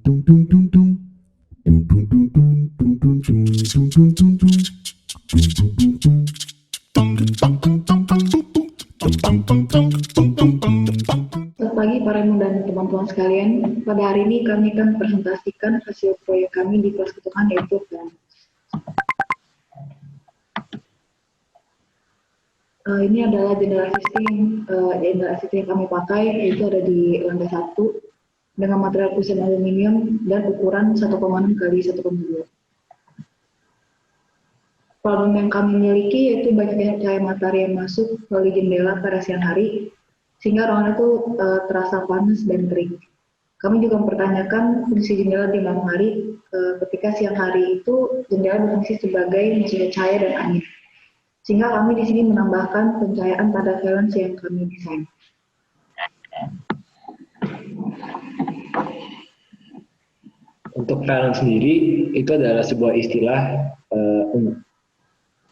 Selamat pagi para Emu dan teman-teman sekalian. Pada hari ini kami akan presentasikan hasil proyek kami di kelas ketukan yaitu plan. Ini adalah jendela sistem yang kami pakai, yaitu ada di lantai 1 dengan material kusen aluminium dan ukuran 1,6 kali 1,2. Problem yang kami miliki yaitu banyaknya cahaya matahari yang masuk melalui jendela pada siang hari, sehingga ruangan itu terasa panas dan terik. Kami juga mempertanyakan fungsi jendela di malam hari, ketika siang hari itu jendela berfungsi sebagai masuknya cahaya dan angin. Sehingga kami di sini menambahkan pencahayaan pada valence yang kami desain. Untuk valence sendiri itu adalah sebuah istilah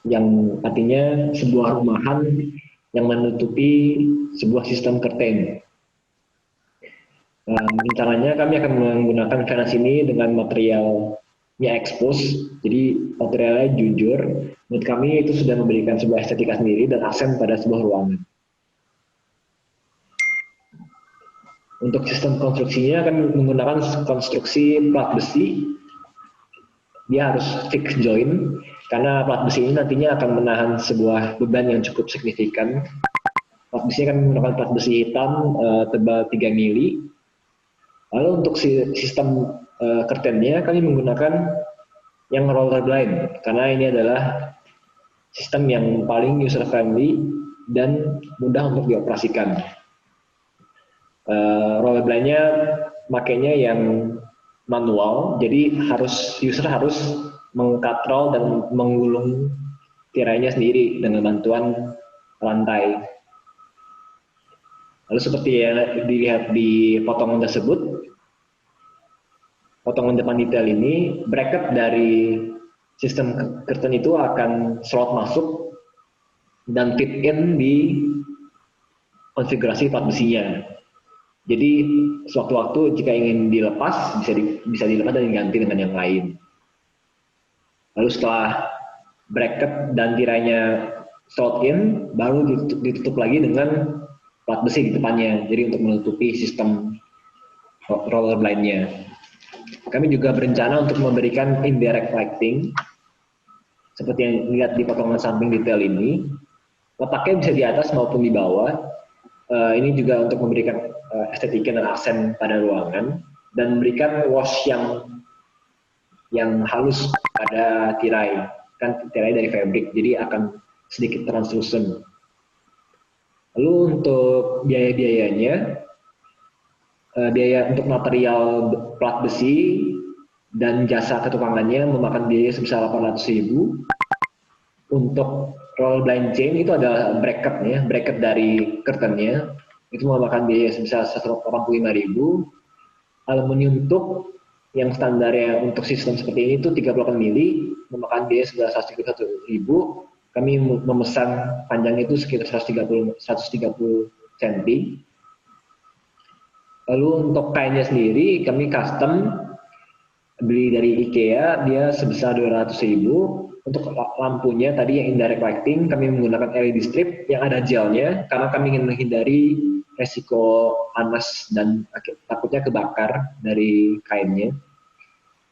yang artinya sebuah rumahan yang menutupi sebuah sistem curtain. Rencananya kami akan menggunakan valence ini dengan materialnya expose, jadi materialnya jujur. Menurut kami itu sudah memberikan sebuah estetika sendiri dan aksen pada sebuah ruangan. Untuk sistem konstruksinya akan menggunakan konstruksi plat besi. Dia harus fixed joint karena plat besi ini nantinya akan menahan sebuah beban yang cukup signifikan. Plat besi akan menggunakan plat besi hitam tebal 3 mili. Lalu untuk sistem curtainnya kami menggunakan yang roller blind karena ini adalah sistem yang paling user friendly dan mudah untuk dioperasikan. Roller blindnya makanya yang manual, jadi user harus mengkatrol dan menggulung tirainya sendiri dengan bantuan rantai. Lalu seperti yang dilihat di potongan tersebut, potongan depan detail ini, bracket dari sistem curtain itu akan slot masuk dan fit in di konfigurasi plat besinya. Jadi sewaktu-waktu jika ingin dilepas bisa dilepas dan diganti dengan yang lain. Lalu setelah bracket dan tirainya slot in, baru ditutup lagi dengan plat besi di depannya. Jadi untuk menutupi sistem roller blindnya. Kami juga berencana untuk memberikan indirect lighting seperti yang dilihat di potongan samping detail ini. Letaknya bisa di atas maupun di bawah. Ini juga untuk memberikan estetika dan aksen pada ruangan dan memberikan wash yang halus pada tirai. Kan tirai dari fabric, jadi akan sedikit translucent. Lalu untuk biaya-biayanya, biaya untuk material plat besi dan jasa ketukangannya memakan biaya sebesar 800.000. Untuk roll blind chain itu adalah bracket dari curtainnya itu memakan biaya sebesar 185.000. Aluminium tube yang standarnya untuk sistem seperti ini itu 38 mili memakan biaya sebesar 131.000. Kami memesan panjangnya itu sekitar 130 cm. Lalu untuk kainnya sendiri kami custom beli dari IKEA, dia sebesar 200.000. Untuk lampunya tadi yang indirect lighting kami menggunakan LED strip yang ada gelnya karena kami ingin menghindari resiko panas dan takutnya kebakar dari kainnya.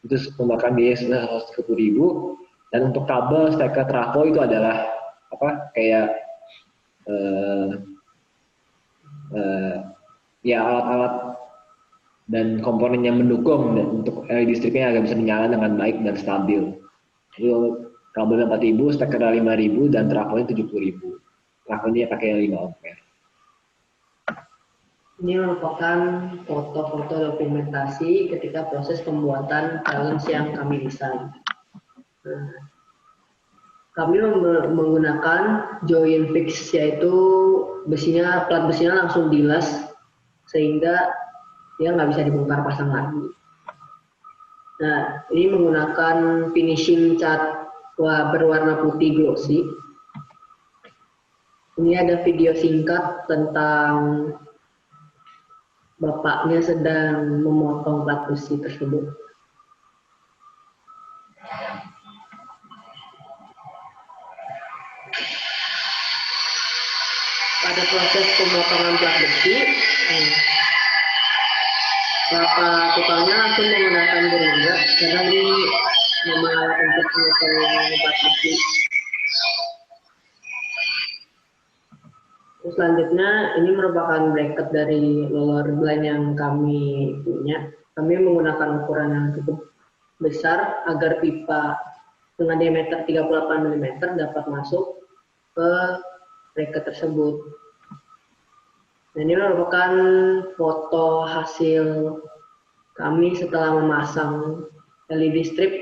Itu memakan biaya sebesar 130.000. Dan untuk kabel steker trafo itu adalah ya alat-alat dan komponen yang mendukung untuk LED stripnya agar bisa menyala dengan baik dan stabil. Itu kabelnya 4.000, steker 5.000 dan trafonya 70.000. Trafonya pakai 5 ampere. Ini merupakan foto-foto dokumentasi ketika proses pembuatan valence yang kami desain. Kami menggunakan joint fix, yaitu plat besinya langsung dilas sehingga dia nggak bisa dibongkar pasang lagi. Nah, ini menggunakan finishing cat berwarna putih glossy. Ini ada video singkat tentang bapaknya sedang memotong plat besi tersebut. Pada proses pemotongan plat besi, bapak tukangnya langsung menggunakan gerindra karena ini memang alat untuk memotong plat besi. Terus selanjutnya ini merupakan bracket dari roller blind yang kami punya. Kami menggunakan ukuran yang cukup besar agar pipa dengan diameter 38 mm dapat masuk ke bracket tersebut. Dan ini merupakan foto hasil kami setelah memasang LED strip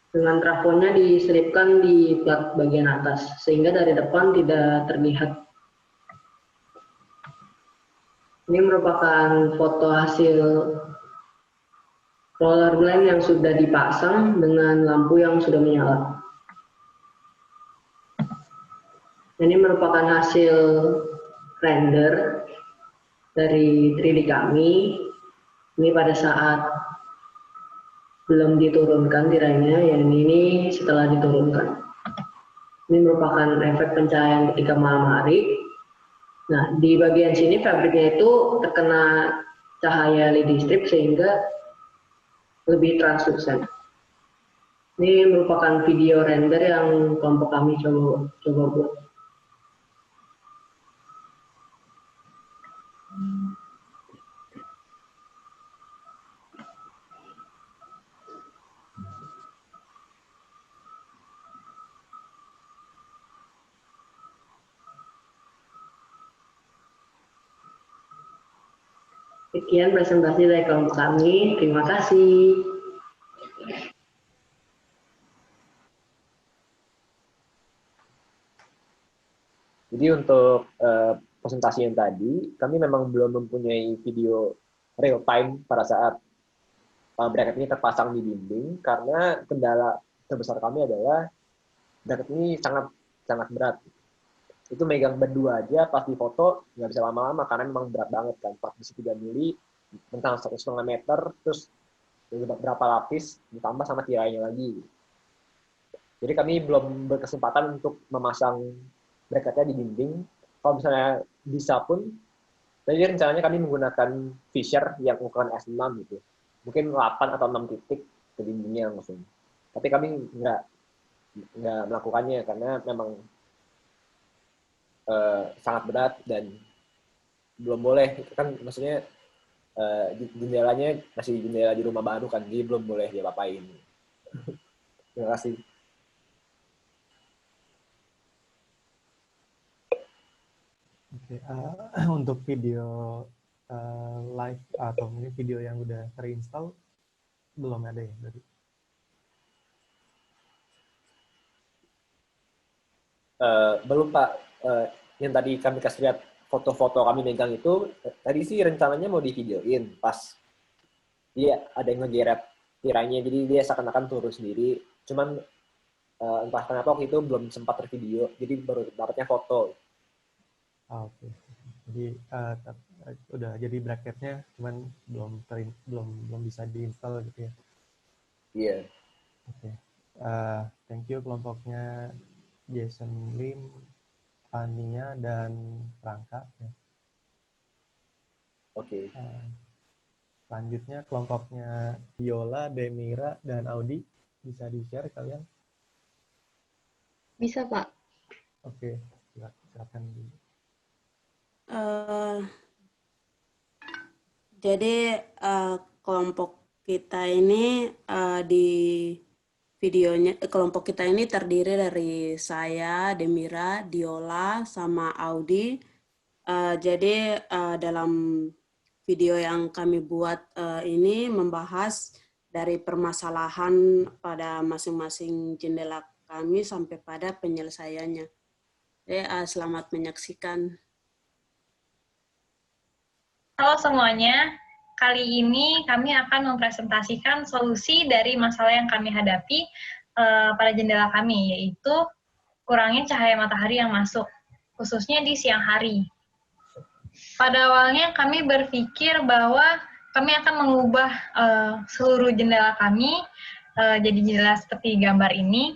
dengan trafonya diselipkan di plat bagian atas sehingga dari depan tidak terlihat. Ini merupakan foto hasil roller blind yang sudah dipasang dengan lampu yang sudah menyala. Ini merupakan hasil render dari 3D kami. Ini pada saat belum diturunkan tirainya, yang ini setelah diturunkan. Ini merupakan efek pencahayaan ketika malam hari. Nah, di bagian sini fabriknya itu terkena cahaya LED strip sehingga lebih translucent. Ini merupakan video render yang kelompok kami coba buat. Sekian presentasi dari kelompok kami. Terima kasih. Jadi untuk presentasi yang tadi, kami memang belum mempunyai video real time pada saat bracket ini terpasang di dinding, karena kendala terbesar kami adalah bracket ini sangat berat. Itu megang berdua aja pas di foto nggak bisa lama-lama karena memang berat banget kan, 4 besi 3 mili, tentang 1,5 meter, terus berapa lapis ditambah sama tirainya lagi. Jadi kami belum berkesempatan untuk memasang bracketnya di dinding. Kalau misalnya bisa pun, tadi rencananya kami menggunakan Fisher yang ukuran S6 gitu, mungkin 8 atau 6 titik ke dindingnya langsung. Tapi kami nggak melakukannya karena memang sangat berat dan belum boleh, kan maksudnya jendelanya masih jendela di rumah baru kan, jadi belum boleh diapa-apain. Terima kasih. Oke, untuk video live atau mungkin video yang udah terinstall belum ada ya dari? Belum Pak. Yang tadi kami kasih lihat foto-foto kami megang itu, tadi sih rencananya mau di videoin pas dia ada yang ngegeret tirainya, jadi dia seakan-akan turun sendiri. Cuman entah kenapa waktu itu belum sempat tervideo, jadi baru dapatnya foto. Oke. Jadi udah jadi bracketnya, cuman belum bisa diinstal gitu ya? Iya. Oke. Thank you kelompoknya Jason Lim, Ania, dan Rangka. Ya. Oke. Selanjutnya kelompoknya Viola, Demira, dan Audi. Bisa di-share kalian? Bisa, Pak. Oke, silakan. Jadi kelompok kita ini di videonya, kelompok kita ini terdiri dari saya, Demira, Diola, sama Audi. Jadi dalam video yang kami buat ini membahas dari permasalahan pada masing-masing jendela kami sampai pada penyelesaiannya. Jadi selamat menyaksikan. Halo semuanya, kali ini kami akan mempresentasikan solusi dari masalah yang kami hadapi pada jendela kami, yaitu kurangnya cahaya matahari yang masuk, khususnya di siang hari. pada awalnya kami berpikir bahwa kami akan mengubah seluruh jendela kami jadi jendela seperti gambar ini.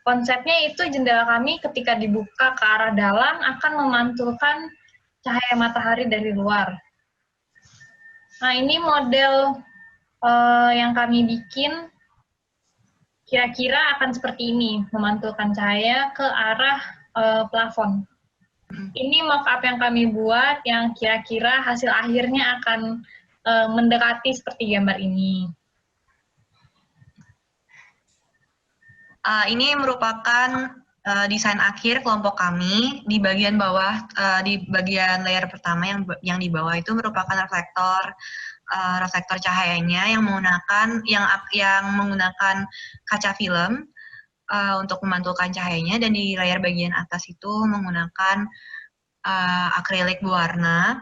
Konsepnya itu jendela kami ketika dibuka ke arah dalam akan memantulkan cahaya matahari dari luar. Nah, ini model yang kami bikin kira-kira akan seperti ini, memantulkan cahaya ke arah plafon. Ini mock-up yang kami buat yang kira-kira hasil akhirnya akan mendekati seperti gambar ini. Ini merupakan desain akhir kelompok kami. Di bagian bawah, di bagian layer pertama yang di bawah itu merupakan reflektor cahayanya yang menggunakan kaca film untuk memantulkan cahayanya, dan di layar bagian atas itu menggunakan akrilik berwarna.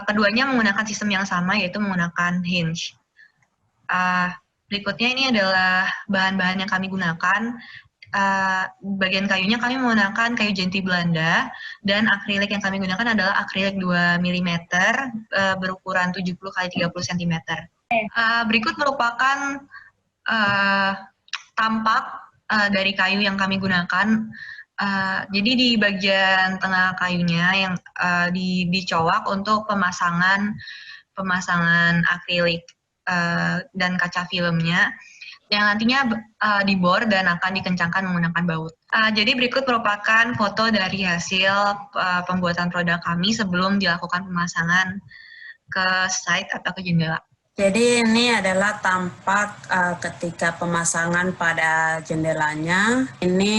Keduanya menggunakan sistem yang sama, yaitu menggunakan hinge. Berikutnya ini adalah bahan-bahan yang kami gunakan. Bagian kayunya kami menggunakan kayu jenti Belanda, dan akrilik yang kami gunakan adalah akrilik 2 mm berukuran 70 x 30 cm. Berikut merupakan tampak dari kayu yang kami gunakan. Jadi di bagian tengah kayunya yang dicowak untuk pemasangan akrilik dan kaca filmnya yang nantinya dibor dan akan dikencangkan menggunakan baut. Jadi berikut merupakan foto dari hasil pembuatan produk kami sebelum dilakukan pemasangan ke site atau ke jendela. Jadi ini adalah tampak ketika pemasangan pada jendelanya. Ini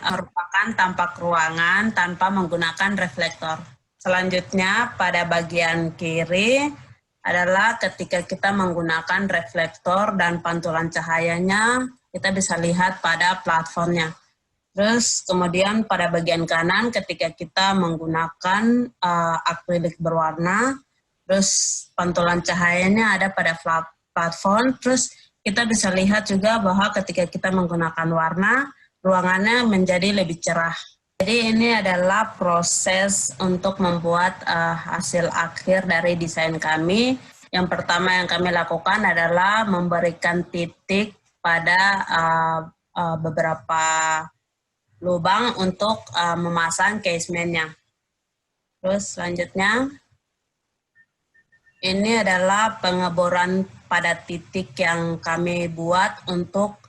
merupakan tampak ruangan tanpa menggunakan reflektor. Selanjutnya pada bagian kiri adalah ketika kita menggunakan reflektor dan pantulan cahayanya, kita bisa lihat pada platformnya. Terus kemudian pada bagian kanan ketika kita menggunakan akrilik berwarna, terus pantulan cahayanya ada pada platform, terus kita bisa lihat juga bahwa ketika kita menggunakan warna, ruangannya menjadi lebih cerah. Jadi ini adalah proses untuk membuat hasil akhir dari desain kami. Yang pertama yang kami lakukan adalah memberikan titik pada beberapa lubang untuk memasang casementnya. Terus selanjutnya, ini adalah pengeboran pada titik yang kami buat untuk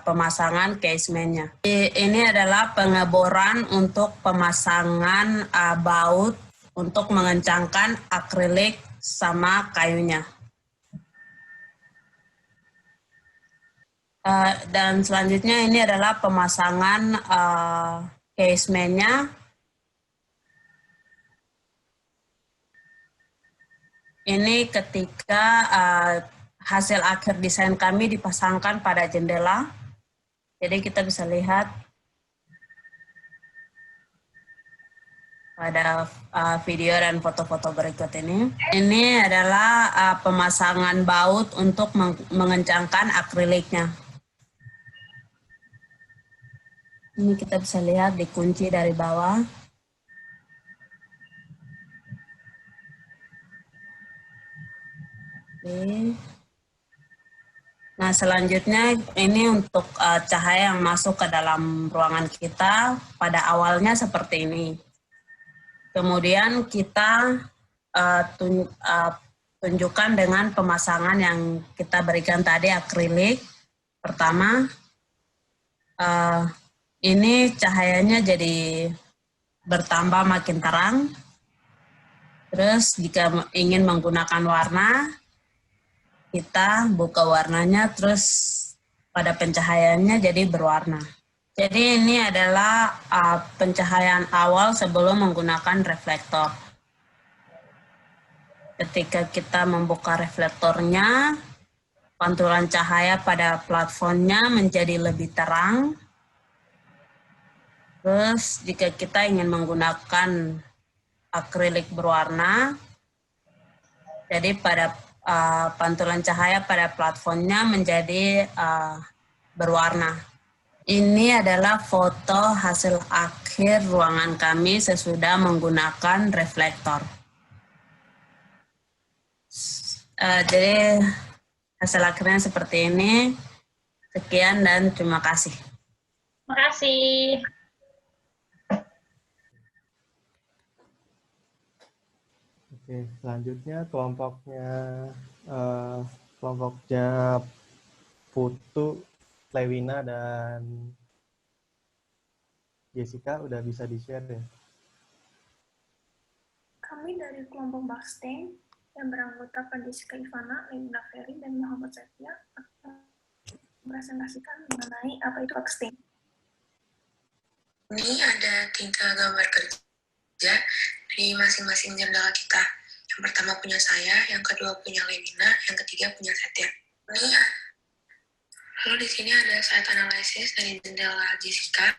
pemasangan casementnya. Ini adalah pengeboran untuk pemasangan baut untuk mengencangkan akrilik sama kayunya. Dan selanjutnya ini adalah pemasangan casementnya. Ini ketika hasil akhir desain kami dipasangkan pada jendela. Jadi kita bisa lihat pada video dan foto-foto berikut ini. Ini adalah pemasangan baut untuk mengencangkan akriliknya. Ini kita bisa lihat dikunci dari bawah. Oke. Nah, selanjutnya ini untuk cahaya yang masuk ke dalam ruangan kita pada awalnya seperti ini. Kemudian kita tunjukkan dengan pemasangan yang kita berikan tadi akrilik. Pertama, ini cahayanya jadi bertambah makin terang. Terus jika ingin menggunakan warna, kita buka warnanya, terus pada pencahayaannya jadi berwarna. Jadi ini adalah pencahayaan awal sebelum menggunakan reflektor. Ketika kita membuka reflektornya, pantulan cahaya pada platformnya menjadi lebih terang. Terus jika kita ingin menggunakan akrilik berwarna, jadi pada pantulan cahaya pada platformnya menjadi berwarna. Ini adalah foto hasil akhir ruangan kami sesudah menggunakan reflektor. Jadi hasil akhirnya seperti ini. Sekian dan terima kasih. Terima kasih. Oke, selanjutnya kelompoknya Putu, Lewina, dan Jessica udah bisa di-share ya? Kami dari kelompok Bakstein yang beranggotakan Jessica Ivana, Lewina Ferry, dan Muhammad Setia akan mempresentasikan mengenai apa itu Bakstein. Ini ada 3 gambar kerja di masing-masing jendela kita. Yang pertama punya saya, yang kedua punya Lewina, yang ketiga punya Setia. Lalu di sini ada site analisis dari jendela Jessica.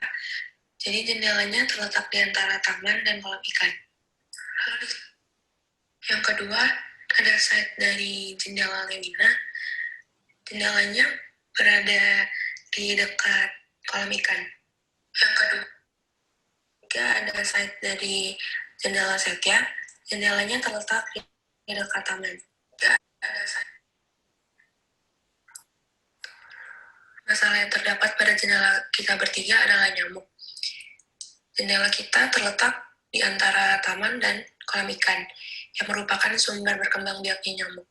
Jadi jendelanya terletak di antara taman dan kolam ikan. Lalu yang kedua ada site dari jendela Lewina. Jendelanya berada di dekat kolam ikan. Yang ketiga ada site dari jendela Setia. Jendelanya terletak di dekat taman. Ada site. Masalah yang terdapat pada jendela kita bertiga adalah nyamuk. Jendela kita terletak di antara taman dan kolam ikan, yang merupakan sumber berkembang biaknya nyamuk.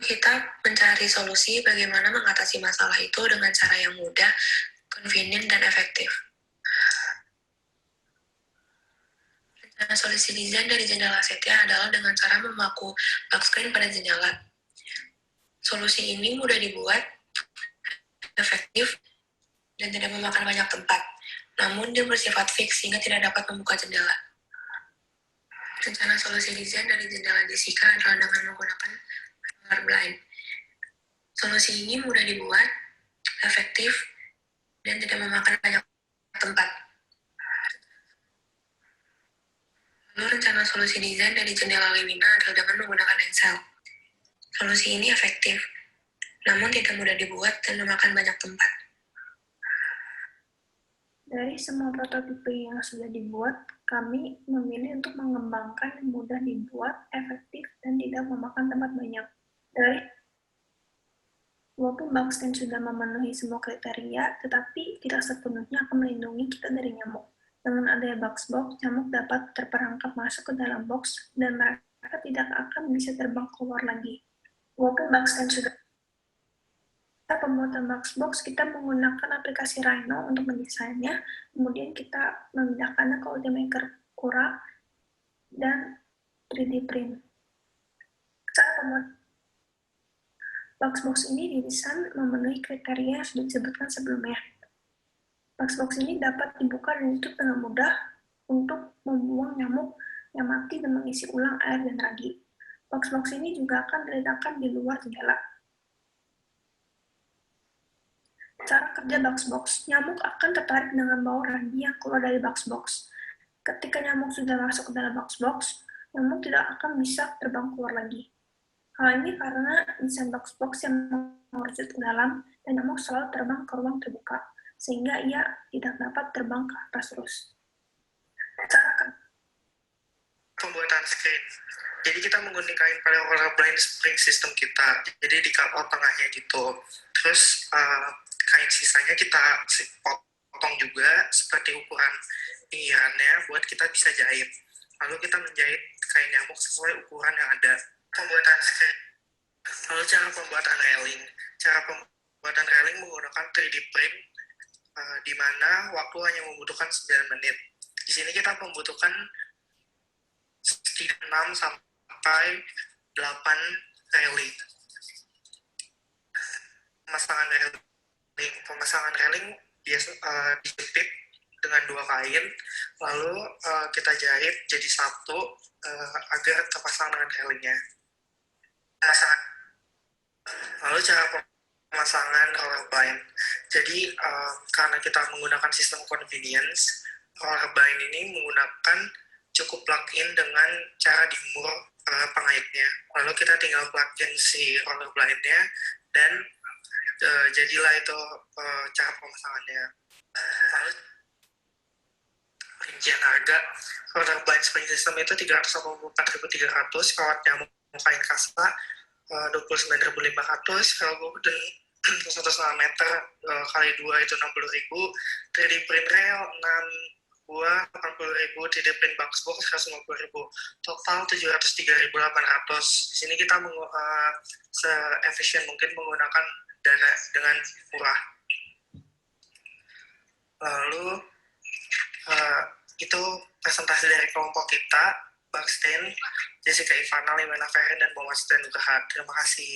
Kita mencari solusi bagaimana mengatasi masalah itu dengan cara yang mudah, convenient, dan efektif. Rencana solusi desain dari jendela Setia adalah dengan cara memaku box screen pada jendela. Solusi ini mudah dibuat, efektif, dan tidak memakan banyak tempat. Namun dia bersifat fix sehingga tidak dapat membuka jendela. Rencana solusi desain dari jendela Jessica adalah dengan menggunakan roller blind. Solusi ini mudah dibuat, efektif, dan tidak memakan banyak tempat. Lalu rencana solusi desain dari jendela Lewina adalah dengan menggunakan Excel. Solusi ini efektif, namun tidak mudah dibuat dan memakan banyak tempat. Dari semua prototipe yang sudah dibuat, kami memilih untuk mengembangkan yang mudah dibuat, efektif, dan tidak memakan tempat banyak. Walaupun Bakstein sudah memenuhi semua kriteria, tetapi tidak sepenuhnya akan melindungi kita dari nyamuk. Dengan adanya box, nyamuk dapat terperangkap masuk ke dalam box, dan mereka tidak akan bisa terbang keluar lagi. Walaupun Bakstein sudah pembuatan box, kita menggunakan aplikasi Rhino untuk mendesainnya, kemudian kita memindahkannya ke Ultimaker Cura dan 3D print. Saat pembuatan box ini didesain memenuhi kriteria yang sudah disebutkan sebelumnya. Box ini dapat dibuka dan ditutup dengan mudah untuk membuang nyamuk yang mati dan mengisi ulang air dan ragi. Box ini juga akan diletakkan di luar jendela. Cara kerja box, nyamuk akan tertarik dengan bau ragi yang keluar dari box. Ketika nyamuk sudah masuk ke dalam box, nyamuk tidak akan bisa terbang keluar lagi. Hal ini karena desain box yang mengerucut ke dalam dan nyamuk selalu terbang ke ruang terbuka, sehingga ia tidak dapat terbang ke atas terus. Pembuatan screen. Jadi kita menggunakan roller blind spring system kita. Jadi di cut out tengahnya gitu. Terus kain sisanya kita potong juga seperti ukuran pinggirannya buat kita bisa jahit. Lalu kita menjahit kain nyamuk sesuai ukuran yang ada. Pembuatan screen. Lalu cara pembuatan railing. Cara pembuatan railing menggunakan 3D print di mana waktu hanya membutuhkan 9 menit. Di sini kita membutuhkan 6 sampai 8 railing. Pemasangan railing dijepit dengan 2 kain, lalu kita jahit jadi satu agar terpasang dengan railingnya. Lalu cara pemasangan roller blind. Jadi karena kita menggunakan sistem convenience, roller blind ini menggunakan cukup plug-in dengan cara dimur pengaitnya. Lalu kita tinggal plug-in si roller blind-nya dan jadilah itu cara pemasangannya. Lalu rincian harga order blind spring system itu 384.300, kawat nyamuk kain kasta 29.500, kalau dan 1,5 meter kali 2 itu 60.000, 3D print rail 6 buah 80.000, 3D print box 150.000, total 703.800. Di sini kita se-efisien mungkin menggunakan dana dengan murah. Lalu itu presentasi dari kelompok kita, Baksten, Jessica Ivana, Limena Ferin, dan Muhammad Stan Nugraha. Terima kasih.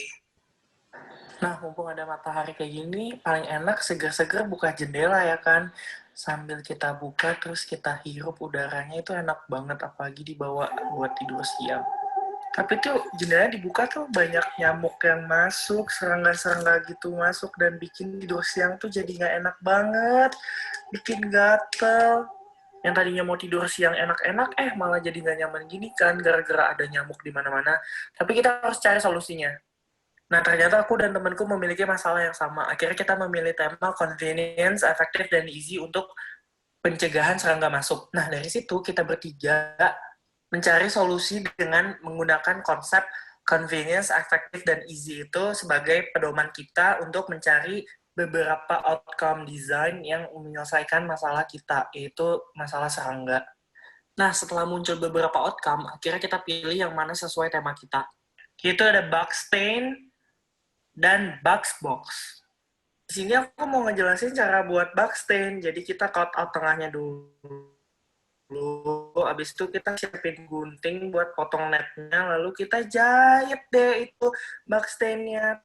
Nah, mumpung ada matahari kayak gini, paling enak seger-seger buka jendela ya kan. Sambil kita buka, terus kita hirup udaranya, itu enak banget, apalagi dibawa buat tidur siang. Tapi tuh jendela dibuka tuh banyak nyamuk yang masuk, serangga-serangga gitu masuk, dan bikin tidur siang tuh jadi nggak enak banget, bikin gatel. Yang tadinya mau tidur siang enak-enak, malah jadi nggak nyaman gini kan, gara-gara ada nyamuk di mana-mana. Tapi kita harus cari solusinya. Nah, ternyata aku dan temanku memiliki masalah yang sama. Akhirnya kita memilih tema convenience, effective, dan easy untuk pencegahan serangga masuk. Nah, dari situ kita bertiga mencari solusi dengan menggunakan konsep convenience, effective, dan easy itu sebagai pedoman kita untuk mencari beberapa outcome design yang menyelesaikan masalah kita, yaitu masalah serangga. Nah, setelah muncul beberapa outcome, akhirnya kita pilih yang mana sesuai tema kita. Itu ada Baksten dan Box. Di sini aku mau ngejelasin cara buat Baksten. Jadi kita cut out tengahnya dulu. Habis itu kita siapin gunting buat potong netnya, lalu kita jahit deh itu Bakstennya.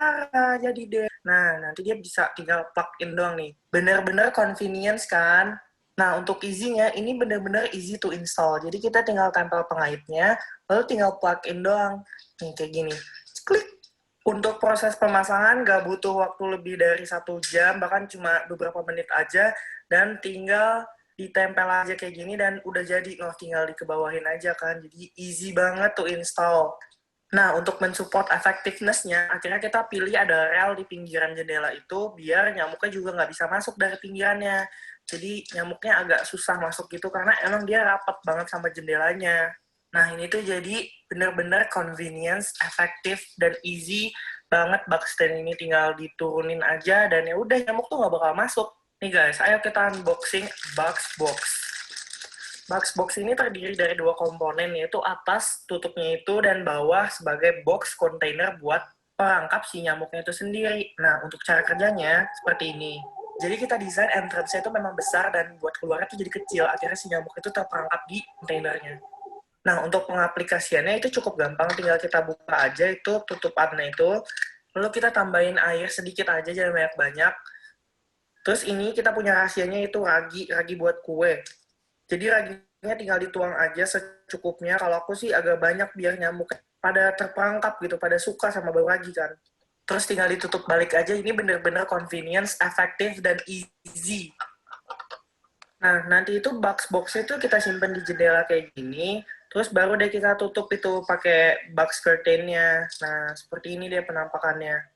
Jadi deh. Nah, nanti dia bisa tinggal plug in doang nih. Bener-bener convenience kan? Nah, untuk easy-nya, ini bener-bener easy to install. Jadi kita tinggal tempel pengaitnya, lalu tinggal plug in doang. Nih, kayak gini. Klik. Untuk proses pemasangan nggak butuh waktu lebih dari 1 jam, bahkan cuma beberapa menit aja, dan tinggal ditempel aja kayak gini, dan udah jadi. Tinggal dikebawahin aja kan. Jadi easy banget to install. Nah, untuk mensupport effectiveness-nya, akhirnya kita pilih ada rel di pinggiran jendela itu, biar nyamuknya juga nggak bisa masuk dari pinggirannya. Jadi nyamuknya agak susah masuk gitu, karena emang dia rapat banget sama jendelanya. Nah, ini tuh jadi bener-bener convenience, effective, dan easy banget Baksten ini. Tinggal diturunin aja, dan ya udah nyamuk tuh nggak bakal masuk. Nih guys, ayo kita unboxing Box. Box ini terdiri dari 2 komponen, yaitu atas tutupnya itu dan bawah sebagai box container buat perangkap si nyamuknya itu sendiri. Nah, untuk cara kerjanya seperti ini. Jadi kita desain entrance-nya itu memang besar dan buat keluarnya itu jadi kecil. Akhirnya si nyamuk itu terperangkap di kontainernya. Nah, untuk pengaplikasiannya itu cukup gampang. Tinggal kita buka aja itu tutupannya itu. Lalu kita tambahin air sedikit aja, jangan banyak-banyak. Terus ini kita punya rahasianya itu ragi buat kue. Jadi raginya tinggal dituang aja secukupnya. Kalau aku sih agak banyak biar nyamuk pada terperangkap gitu, pada suka sama bau ragi kan. Terus tinggal ditutup balik aja. Ini bener-bener convenience, effective, dan easy. Nah, nanti itu box-boxnya itu kita simpen di jendela kayak gini. Terus baru deh kita tutup itu pakai box curtain-nya. Nah, seperti ini dia penampakannya.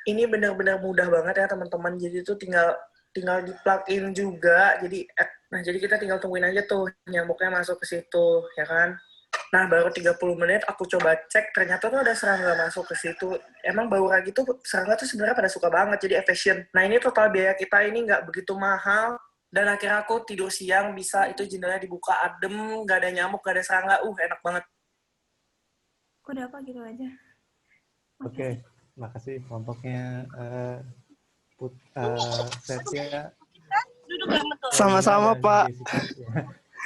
Ini bener-bener mudah banget ya teman-teman. Jadi itu tinggal di-plug-in juga. Jadi kita tinggal tungguin aja tuh nyamuknya masuk ke situ, ya kan? Nah, baru 30 menit aku coba cek, ternyata tuh ada serangga masuk ke situ. Emang bau ragi tuh serangga tuh sebenarnya pada suka banget, jadi efisien. Nah, ini total biaya kita ini nggak begitu mahal. Dan akhirnya aku tidur siang, bisa itu jendelanya dibuka adem, nggak ada nyamuk, nggak ada serangga. Enak banget. Udah apa gitu aja. Oke, makasih kelompoknya. Setia. Duduk yang betul. Sama-sama, Pak.